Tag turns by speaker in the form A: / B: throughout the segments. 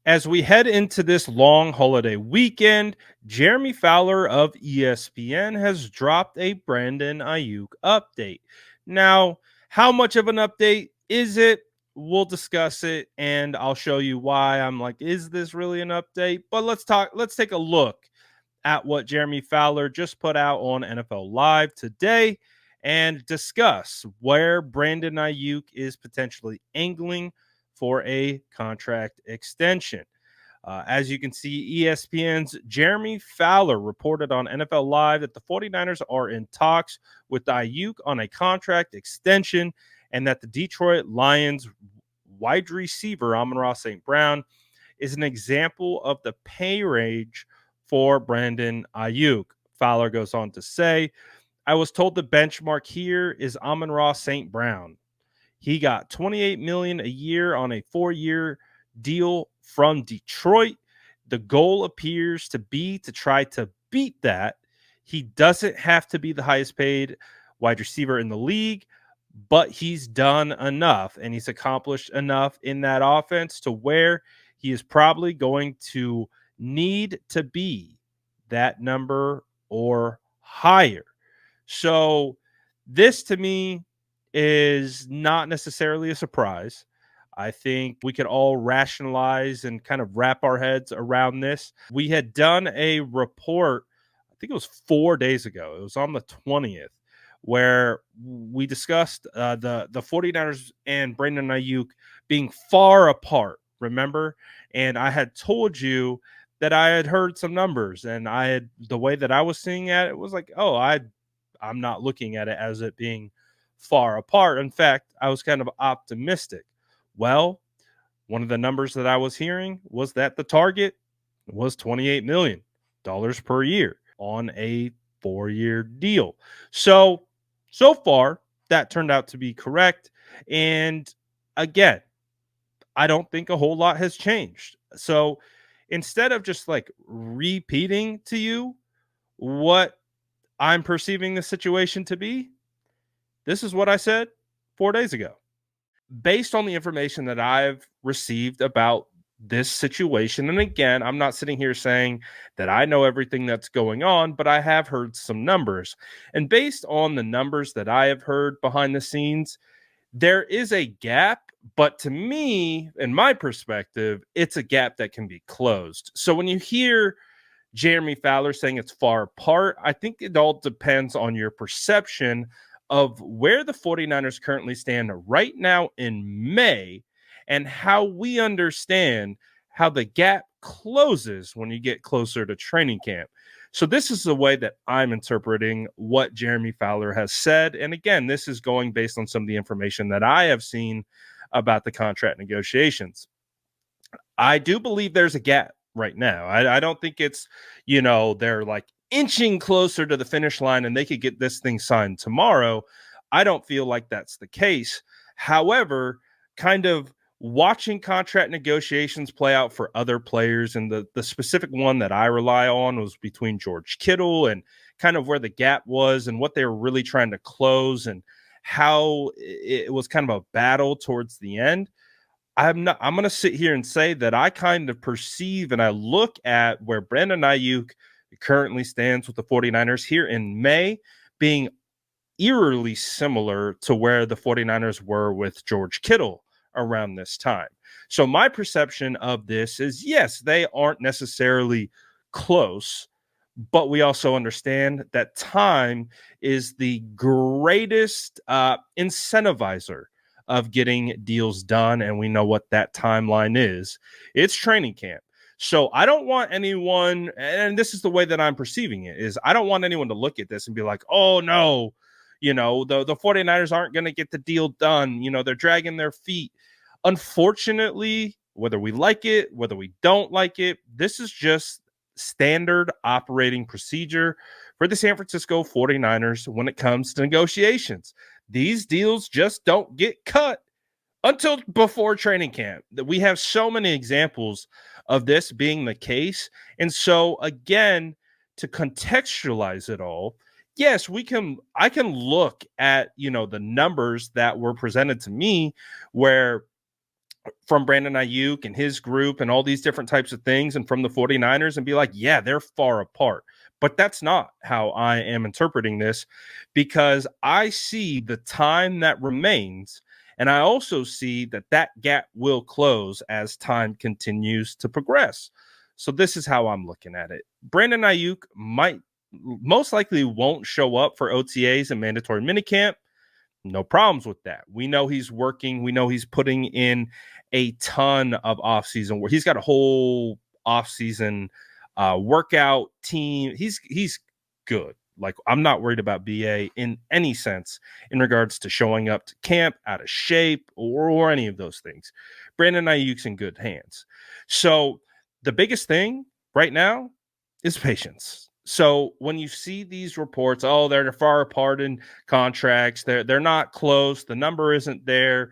A: As we head into this long holiday weekend, Jeremy Fowler of ESPN has dropped a Brandon Aiyuk update. Now, how much of an update is it? We'll discuss it and I'll show you why I'm like, is this really an update? But let's take a look at what Jeremy Fowler just put out on NFL Live today and discuss where Brandon Aiyuk is potentially angling for a contract extension. As you can see, ESPN's Jeremy Fowler reported on NFL Live that the 49ers are in talks with Aiyuk on a contract extension and that the Detroit Lions wide receiver, Amon Ra St. Brown, is an example of the pay range for Brandon Aiyuk. Fowler goes on to say, I was told the benchmark here is Amon Ra St. Brown. He got $28 million a year on a 4-year deal from Detroit. The goal appears to be to try to beat that. He doesn't have to be the highest paid wide receiver in the league, but he's done enough and he's accomplished enough in that offense to where he is probably going to need to be that number or higher. So this to me is not necessarily a surprise. I think we could all rationalize and kind of wrap our heads around this. We had done a report, I think it was 4 days ago. It was on the 20th, where we discussed the 49ers and Brandon Aiyuk being far apart, remember? And I had told you that I had heard some numbers and the way that I was seeing at it was like, oh, I'm not looking at it as it being far apart. In fact, I was kind of optimistic. Well, one of the numbers that I was hearing was that the target was $28 million per year on a 4-year deal. So far, that turned out to be correct. And again, I don't think a whole lot has changed. So instead of just like repeating to you what I'm perceiving the situation to be, this is what I said 4 days ago. Based on the information that I've received about this situation, and again, I'm not sitting here saying that I know everything that's going on, but I have heard some numbers. And based on the numbers that I have heard behind the scenes, there is a gap, but to me, in my perspective, it's a gap that can be closed. So when you hear Jeremy Fowler saying it's far apart, I think it all depends on your perception of where the 49ers currently stand right now in May and how we understand how the gap closes when you get closer to training camp. So this is the way that I'm interpreting what Jeremy Fowler has said. And again, this is going based on some of the information that I have seen about the contract negotiations. I do believe there's a gap right now. I don't think it's, they're like inching closer to the finish line and they could get this thing signed tomorrow. I don't feel like that's the case. However, kind of watching contract negotiations play out for other players, and the specific one that I rely on was between George Kittle and kind of where the gap was and what they were really trying to close and how it was kind of a battle towards the end. I'm going to sit here and say that I kind of perceive and I look at where Brandon Aiyuk currently stands with the 49ers here in May being eerily similar to where the 49ers were with George Kittle around this time. So my perception of this is, yes, they aren't necessarily close, but we also understand that time is the greatest incentivizer of getting deals done. And we know what that timeline is. It's training camp. So I don't want anyone, and this is the way that I'm perceiving it, is I don't want anyone to look at this and be like, oh no, the 49ers aren't going to get the deal done. They're dragging their feet. Unfortunately, whether we like it, whether we don't like it, this is just standard operating procedure for the San Francisco 49ers when it comes to negotiations. These deals just don't get cut until before training camp. We have so many examples of this being the case. And so again, to contextualize it all, yes, I can look at, the numbers that were presented to me where from Brandon Aiyuk and his group and all these different types of things and from the 49ers and be like, yeah, they're far apart. But that's not how I am interpreting this, because I see the time that remains. And I also see that that gap will close as time continues to progress. So this is how I'm looking at it. Brandon Aiyuk most likely won't show up for OTAs and mandatory minicamp. No problems with that. We know he's working. We know he's putting in a ton of offseason where he's got a whole offseason workout team. He's good. Like, I'm not worried about BA in any sense in regards to showing up to camp out of shape or any of those things. Brandon Ayuk's in good hands. So the biggest thing right now is patience. So when you see these reports, oh, they're far apart in contracts, they're not close, the number isn't there,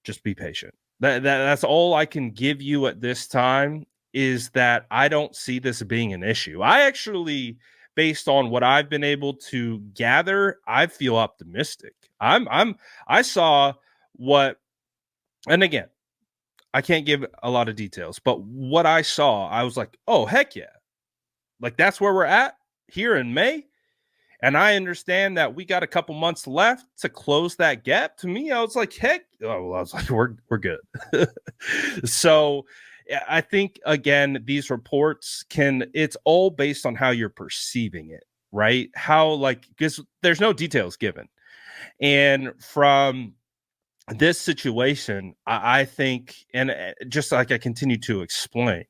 A: just be patient. That's all I can give you at this time, is that I don't see this being an issue. I actually, based on what I've been able to gather, I feel optimistic. I saw what, and again, I can't give a lot of details, but what I saw, I was like, oh, heck yeah. Like, that's where we're at here in May. And I understand that we got a couple months left to close that gap. To me, I was like, heck, oh, I was like, we're good. So I think, again, these reports it's all based on how you're perceiving it, right? How, like, because there's no details given. And from this situation, I think, and just like I continue to explain,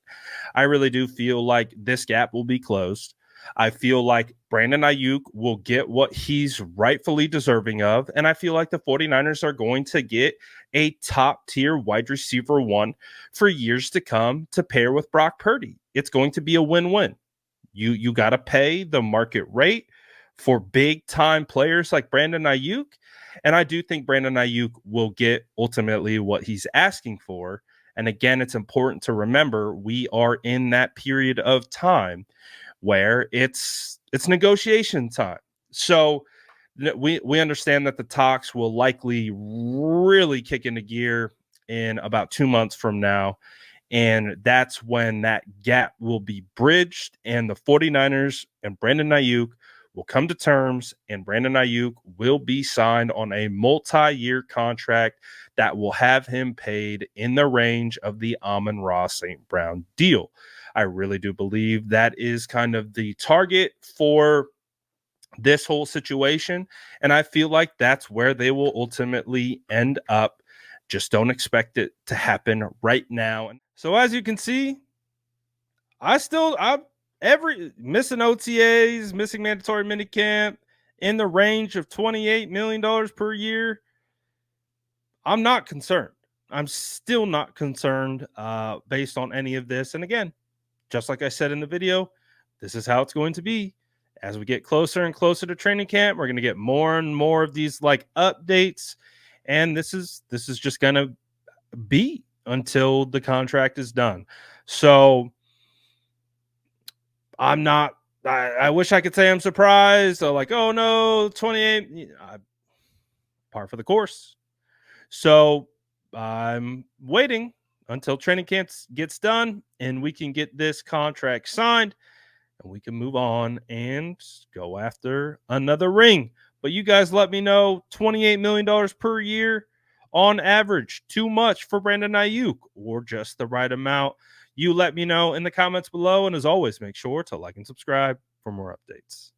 A: I really do feel like this gap will be closed. I feel like Brandon Aiyuk will get what he's rightfully deserving of. And I feel like the 49ers are going to get a top tier wide receiver one for years to come to pair with Brock Purdy. It's going to be a win-win. You got to pay the market rate for big time players like Brandon Aiyuk. And I do think Brandon Aiyuk will get ultimately what he's asking for. And again, it's important to remember we are in that period of time where it's negotiation time. So we understand that the talks will likely really kick into gear in about 2 months from now. And that's when that gap will be bridged, and the 49ers and Brandon Aiyuk will come to terms, and Brandon Aiyuk will be signed on a multi-year contract that will have him paid in the range of the Amon Ra St. Brown deal. I really do believe that is kind of the target for this whole situation, and I feel like that's where they will ultimately end up. Just don't expect it to happen right now. So as you can see, I'm every missing OTAs, missing mandatory minicamp in the range of $28 million per year. I'm not concerned. I'm still not concerned based on any of this. And again, just like I said in the video, this is how it's going to be. As we get closer and closer to training camp, we're going to get more and more of these like updates. And this is just going to be until the contract is done. So I'm not, I wish I could say I'm surprised. So like, oh no, 28, par for the course. So I'm waiting until training camp gets done and we can get this contract signed and we can move on and go after another ring. But you guys let me know, $28 million per year on average, too much for Brandon Aiyuk or just the right amount? You let me know in the comments below. And as always, make sure to like and subscribe for more updates.